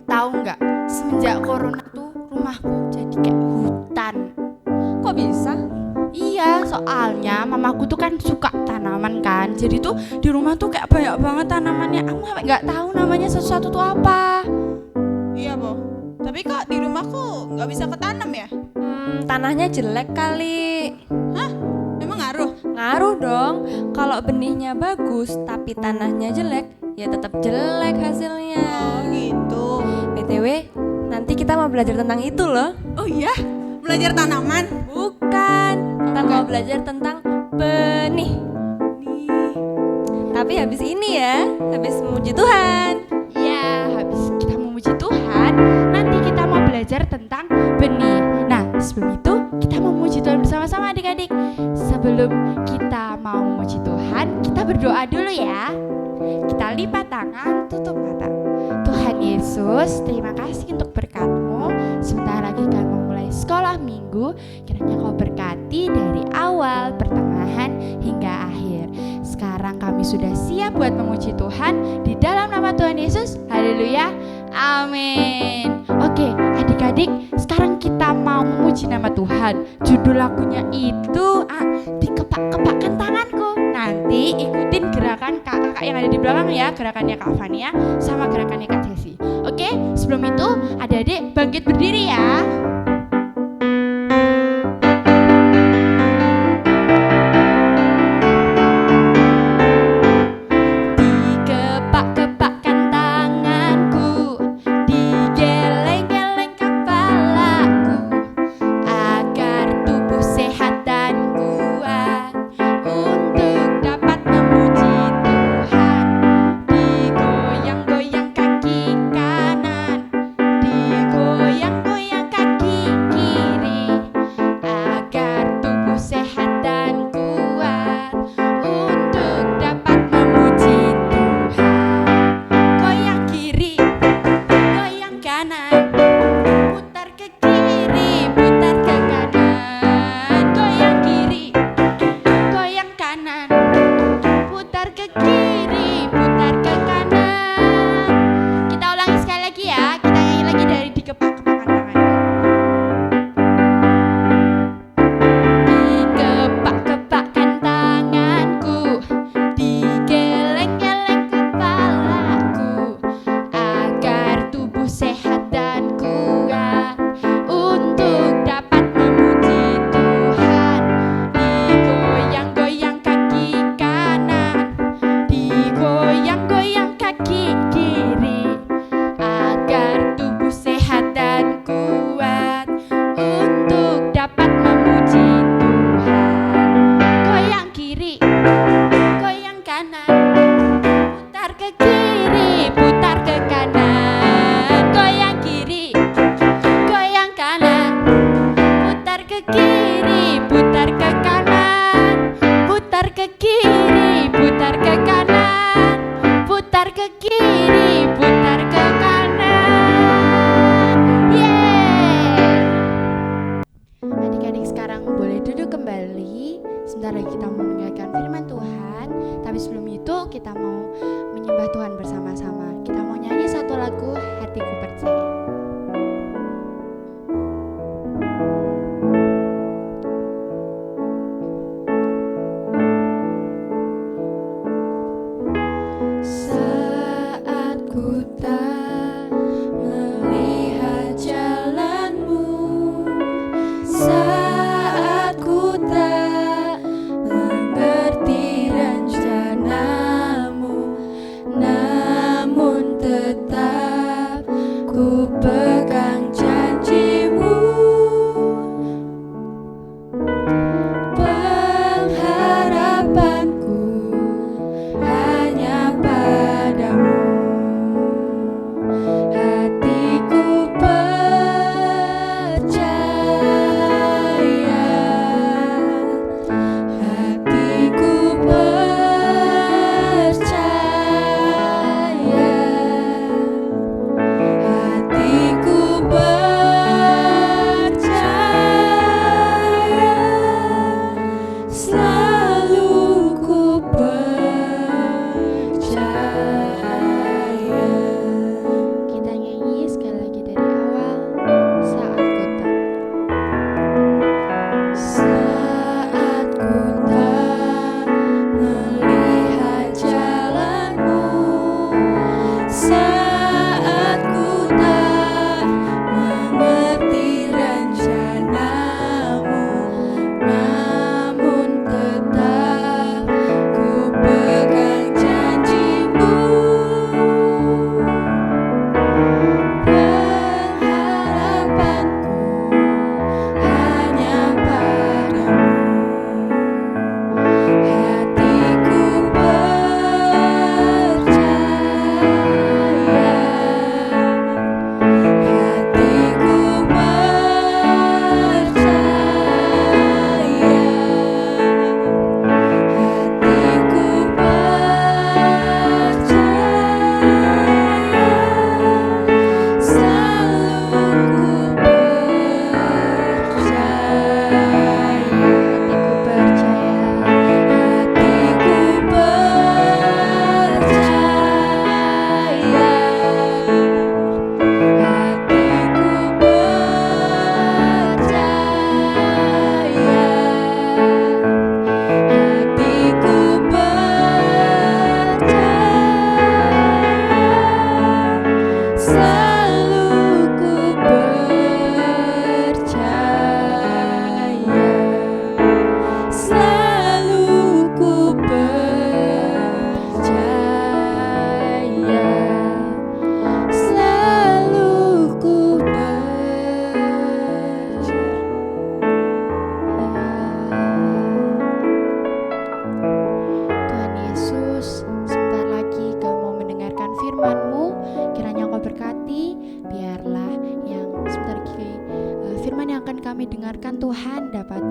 Tahu nggak? Semenjak corona tuh rumahku jadi kayak hutan. Kok bisa? Iya, soalnya mamaku tuh kan suka tanaman kan. Jadi tuh di rumah tuh kayak banyak banget tanamannya. Aku sampai nggak tahu namanya satu-satu tuh apa. Iya, Bo. Tapi kok di rumahku nggak bisa ketanam ya? Tanahnya jelek kali. Hah? Emang ngaruh? Ngaruh dong. Kalau benihnya bagus tapi tanahnya jelek, ya tetap jelek hasilnya. Oh gitu. BTW, nanti kita mau belajar tentang itu loh. Oh iya? Belajar tanaman? Bukan, kita mau belajar tentang benih. Tapi habis ini ya, habis memuji Tuhan. Ya, habis kita memuji Tuhan, nanti kita mau belajar tentang benih. Nah, sebelum itu kita mau memuji Tuhan bersama-sama adik-adik. Sebelum kita mau memuji Tuhan, kita berdoa dulu ya. Kita lipat tangan, tutup mata. Tuhan Yesus, terima kasih untuk berkat-Mu. Sebentar lagi kami memulai sekolah minggu. Kiranya Kau berkati dari awal, pertengahan, hingga akhir. Sekarang kami sudah siap buat memuji Tuhan. Di dalam nama Tuhan Yesus, haleluya, amin. Oke, adik-adik, sekarang kita mau memuji nama Tuhan. Judul lagunya itu dikepak-kepakkan tanganku. Nanti ikutin gerakan kakak yang ada di belakang ya. Gerakannya Kak Fania sama gerakannya Kak Desi. Oke, sebelum itu adik-adik bangkit berdiri ya. Dikepak-kepakkan tanganku, digeleng-geleng kepalaku, agar tubuh sehat dan kuat untuk dapat memuji Tuhan. Digoyang-goyang kaki kanan, digoyang-goyang kaki kiri, agar tubuh sehat dan kuat untuk dapat memuji Tuhan. Goyang kiri, goyang kanan, putar ke kiri, putar ke kanan. Goyang kiri, goyang kanan, putar ke kiri, putar ke kanan. Kita ulangi sekali lagi ya. Kita nyanyi lagi dari dikepak-kepakan tangan. Dikepak-kepakkan tanganku, digeleng-geleng kepalaku, agar tubuh sehat dan kuat untuk dapat memuji Tuhan. Digoyang-goyang kaki kanan, digoyang-goyang kaki kiri, agar tubuh sehat dan kuat untuk dapat memuji Tuhan. Goyang kiri, goyang kanan, putar ke kiri, putar ke kanan. Goyang kiri, goyang kanan, putar ke kiri, putar ke kanan. Putar ke kiri, putar ke kanan. Putar ke kiri, putar ke kanan. Yeay! Adik-adik sekarang boleh duduk kembali. Sebentar lagi kita mau mendengarkan firman Tuhan. Tapi sebelum itu kita mau menyembah Tuhan bersama-sama. Kita mau nyanyi satu lagu, Hatiku Percaya. Saat ku tak melihat jalanmu, saat ku tak mengerti rencanamu, namun tetap Tuhan dapat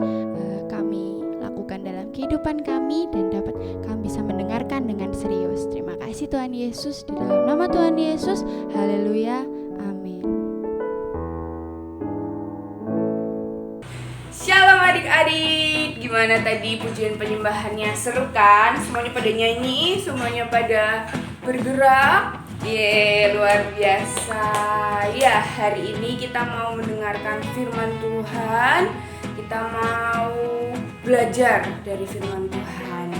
kami lakukan dalam kehidupan kami dan dapat kami bisa mendengarkan dengan serius. Terima kasih Tuhan Yesus, di dalam nama Tuhan Yesus, haleluya, amin. Shalom adik-adik, gimana tadi pujian penyembahannya, seru kan? Semuanya pada nyanyi, semuanya pada bergerak. Luar biasa. Ya, hari ini kita mau mendengarkan firman Tuhan. Kita mau belajar dari firman Tuhan.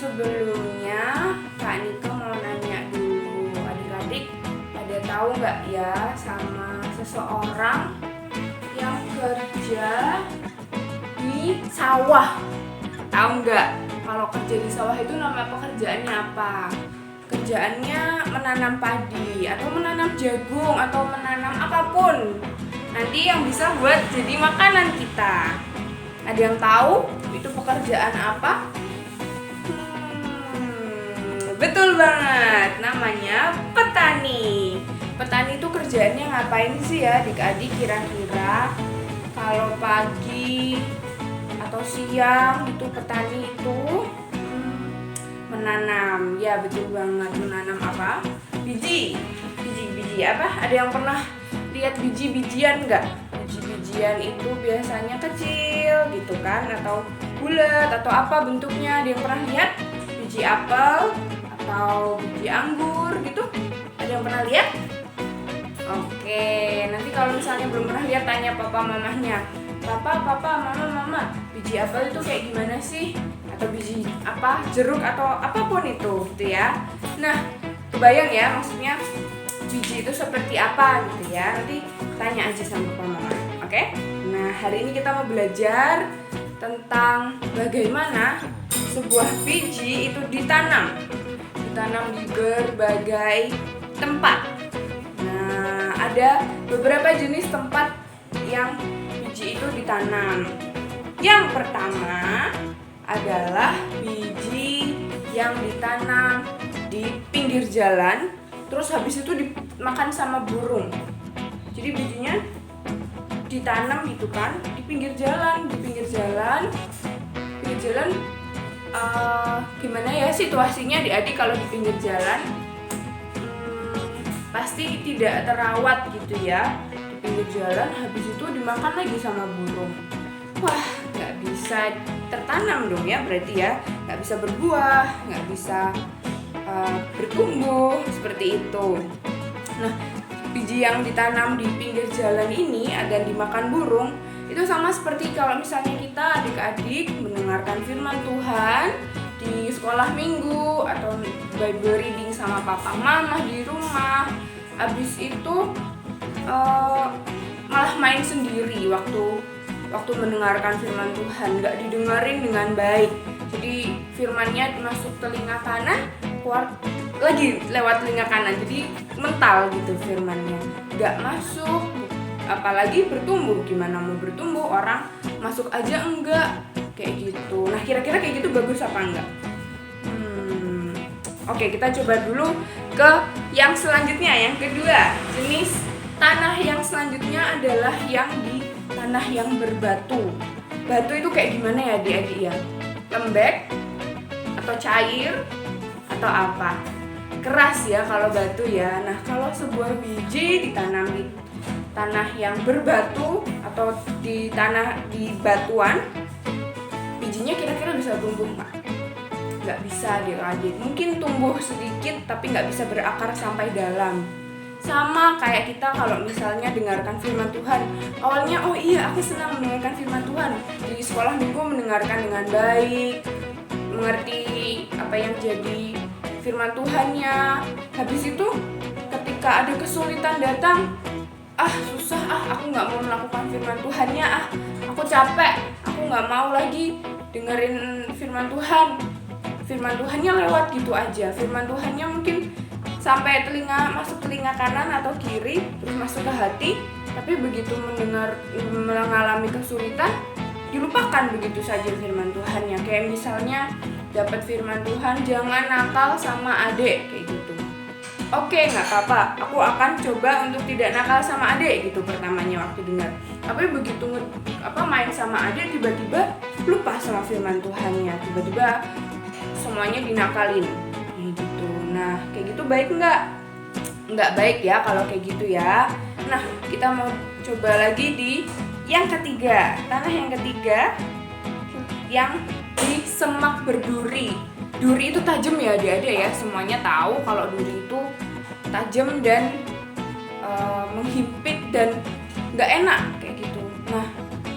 Sebelumnya Kak Nika mau nanya dulu, adik-adik pada tahu nggak ya sama seseorang yang kerja di sawah? Tahu nggak? Kalau kerja di sawah itu nama pekerjaannya apa? Kerjaannya menanam padi atau menanam jagung atau menanam apapun nanti yang bisa buat jadi makanan kita. Ada yang tahu itu pekerjaan apa? Betul banget, namanya petani. Petani itu kerjaannya ngapain sih ya adik-adik kira-kira? Kalau pagi atau siang itu petani itu menanam. Ya betul banget, menanam apa? Biji apa? Ada yang pernah lihat biji-bijian nggak? Biji-bijian itu biasanya kecil gitu kan, atau bulat atau apa bentuknya? Ada yang pernah lihat? Biji apel atau biji anggur gitu? Ada yang pernah lihat? Oke, nanti kalau misalnya belum pernah lihat tanya papa mamahnya. Papa, mama, biji apel itu kayak gimana sih? Atau biji apa, jeruk atau apapun itu gitu ya. Nah, kebayang ya maksudnya biji itu seperti apa gitu ya. Nanti tanya aja sama papa mama. Oke? Nah, hari ini kita mau belajar tentang bagaimana sebuah biji itu ditanam di berbagai tempat. Nah, ada beberapa jenis tempat yang biji itu ditanam. Yang pertama adalah biji yang ditanam di pinggir jalan, terus habis itu dimakan sama burung. Jadi bijinya ditanam gitu kan di pinggir jalan, gimana ya situasinya adik-adik kalau di pinggir jalan? Pasti tidak terawat gitu ya. Di pinggir jalan habis itu dimakan lagi sama burung. Wah, nggak bisa tertanam dong ya berarti ya, nggak bisa berbuah, nggak bisa bertumbuh seperti itu. Nah, biji yang ditanam di pinggir jalan ini ada dimakan burung, itu sama seperti kalau misalnya kita adik-adik mendengarkan firman Tuhan di sekolah minggu atau Bible reading sama papa mama di rumah, habis itu malah main sendiri waktu mendengarkan firman Tuhan, nggak didengarin dengan baik. Jadi firmannya masuk telinga kanan, keluar lagi lewat telinga kanan, jadi mental gitu firmannya, nggak masuk. Apalagi bertumbuh, gimana mau bertumbuh, orang masuk aja enggak, kayak gitu. Nah, kira-kira kayak gitu bagus apa enggak? Oke, kita coba dulu ke yang selanjutnya, yang kedua. Jenis tanah yang selanjutnya adalah yang di tanah yang berbatu. Batu itu kayak gimana ya adik-adik ya? Lembek atau cair atau apa? Keras ya kalau batu ya. Nah, kalau sebuah biji ditanam di tanah yang berbatu atau di tanah di batuan, bijinya kira-kira bisa tumbuh nggak? Nggak bisa adik-adik. Mungkin tumbuh sedikit tapi nggak bisa berakar sampai dalam. Sama kayak kita kalau misalnya dengarkan firman Tuhan, awalnya oh iya aku senang mendengarkan firman Tuhan, di sekolah minggu mendengarkan dengan baik, mengerti apa yang jadi firman Tuhannya. Habis itu ketika ada kesulitan datang, susah, aku nggak mau melakukan firman Tuhannya, aku capek, aku nggak mau lagi dengerin firman Tuhan. Firman Tuhannya lewat gitu aja, firman Tuhannya mungkin sampai masuk telinga kanan atau kiri, terus masuk ke hati, tapi begitu mengalami kesulitan, dilupakan begitu saja firman Tuhannya. Kayak misalnya dapat firman Tuhan, jangan nakal sama adik, kayak gitu. Oke, nggak apa-apa, aku akan coba untuk tidak nakal sama adik gitu pertamanya waktu dengar. Tapi begitu main sama adik, tiba-tiba lupa sama firman Tuhannya, tiba-tiba semuanya dinakalin gitu. Nah, kayak gitu baik nggak? Nggak baik ya kalau kayak gitu ya. Nah, kita mau coba lagi di yang ketiga, tanah yang ketiga yang di semak berduri. Duri itu tajam ya adik-adik ya, semuanya tahu kalau duri itu tajam dan menghimpit dan nggak enak kayak gitu. Nah,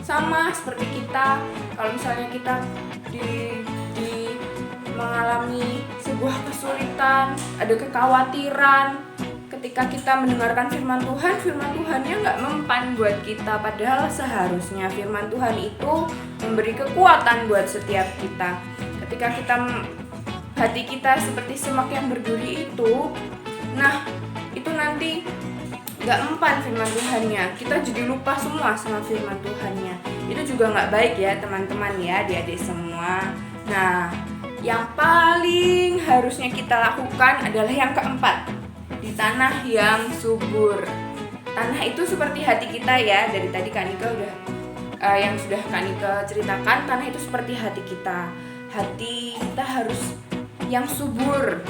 sama seperti kita, kalau misalnya kita di mengalami sebuah kesulitan, ada kekhawatiran, ketika kita mendengarkan firman Tuhannya nggak mempan buat kita, padahal seharusnya firman Tuhan itu memberi kekuatan buat setiap kita. Ketika hati kita seperti semak yang berduri itu, nah itu nanti nggak mempan firman Tuhannya, kita jadi lupa semua sama firman Tuhannya. Itu juga nggak baik ya teman-teman ya, adik-adik semua. Nah, yang paling harusnya kita lakukan adalah yang keempat, di tanah yang subur. Tanah itu seperti hati kita ya, dari tadi Kak Nika udah yang sudah Kak Nika ceritakan, tanah itu seperti hati kita. Hati kita harus yang subur.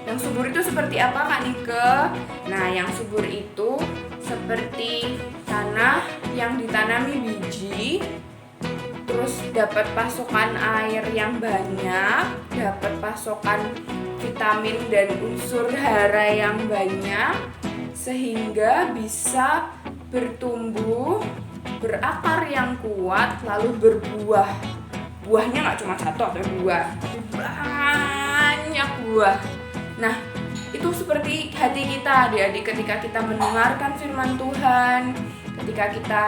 Yang subur itu seperti apa Kak Nika? Nah, yang subur itu seperti tanah yang ditanami biji, terus dapat pasokan air yang banyak, dapat pasokan vitamin dan unsur hara yang banyak, sehingga bisa bertumbuh, berakar yang kuat, lalu berbuah. Buahnya nggak cuma satu atau dua, tapi banyak buah. Nah, itu seperti hati kita adik-adik, ketika kita mendengarkan firman Tuhan, ketika kita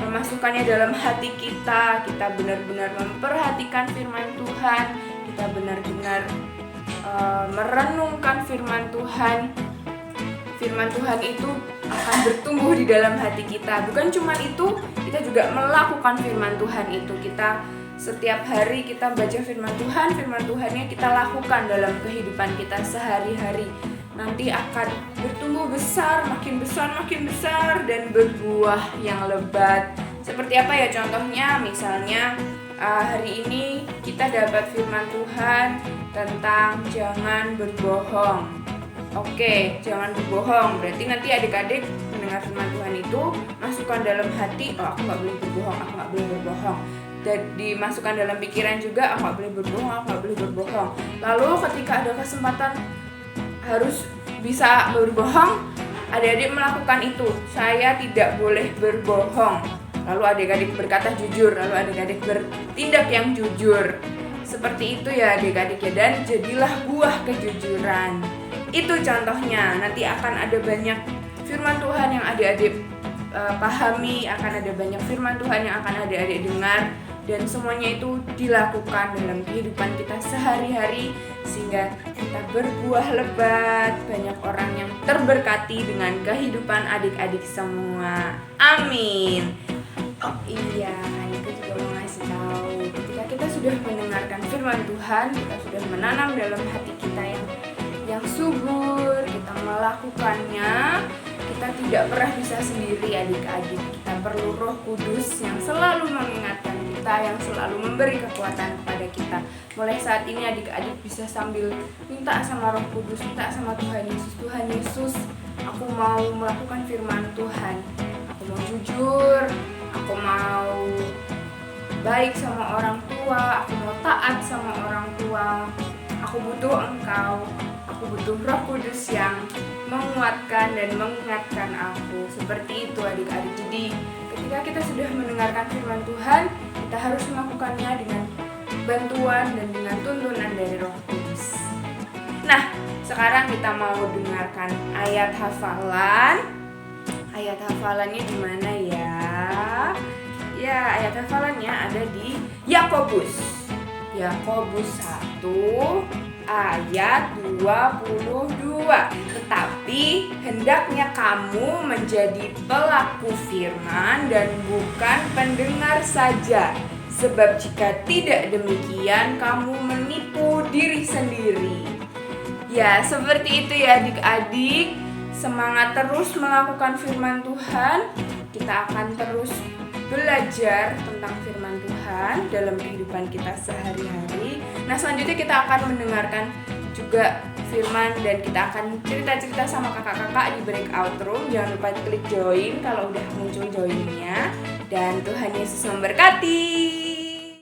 memasukkannya dalam hati kita benar-benar memperhatikan firman Tuhan, kita benar-benar merenungkan firman Tuhan itu akan bertumbuh di dalam hati kita. Bukan cuma itu, kita juga melakukan firman Tuhan itu. Kita setiap hari kita baca firman Tuhannya kita lakukan dalam kehidupan kita sehari-hari. Nanti akan bertumbuh besar, makin besar dan berbuah yang lebat. Seperti apa ya contohnya? Misalnya hari ini kita dapat firman Tuhan tentang jangan berbohong. Oke, jangan berbohong. Berarti nanti adik-adik mendengar firman Tuhan itu masukkan dalam hati, oh aku nggak boleh berbohong. Dan dimasukkan dalam pikiran juga, aku nggak boleh berbohong. Lalu ketika ada kesempatan harus bisa berbohong, adik-adik melakukan itu. Saya tidak boleh berbohong. Lalu adik-adik berkata jujur, lalu adik-adik bertindak yang jujur. Seperti itu ya adik-adik ya, dan jadilah buah kejujuran. Itu contohnya. Nanti akan ada banyak firman Tuhan yang adik-adik pahami, akan ada banyak firman Tuhan yang akan adik-adik dengar, dan semuanya itu dilakukan dalam kehidupan kita sehari-hari sehingga kita berbuah lebat, banyak orang yang terberkati dengan kehidupan adik-adik semua. Amin. Oh iya, Nika juga mau ngasih tahu, ketika kita sudah mendengarkan firman Tuhan, kita sudah menanam dalam hati kita yang subur, kita melakukannya, kita tidak pernah bisa sendiri adik-adik. Kita perlu Roh Kudus yang selalu mengingatkan kita, yang selalu memberi kekuatan kepada kita. Mulai saat ini adik-adik bisa sambil minta sama Roh Kudus, minta sama Tuhan Yesus, aku mau melakukan firman Tuhan, aku mau jujur, aku mau baik sama orang tua, aku mau taat sama orang tua, aku butuh Engkau, aku butuh Roh Kudus yang menguatkan dan mengingatkan aku. Seperti itu adik-adik. Jadi ketika kita sudah mendengarkan firman Tuhan, kita harus melakukannya dengan bantuan dan dengan tuntunan dari Roh Kudus. Nah, sekarang kita mau dengarkan ayat hafalan. Ayat hafalannya di mana ya? Ya, ayat hafalannya ada di Yakobus 1 ayat 22. Tetapi hendaknya kamu menjadi pelaku firman dan bukan pendengar saja, sebab jika tidak demikian kamu menipu diri sendiri. Ya, seperti itu ya adik-adik. Semangat terus melakukan firman Tuhan. Kita akan terus belajar tentang firman Tuhan dalam kehidupan kita sehari-hari. Nah, selanjutnya kita akan mendengarkan juga firman dan kita akan cerita-cerita sama kakak-kakak di breakout room. Jangan lupa klik join kalau udah muncul joinnya. Dan Tuhan Yesus memberkati.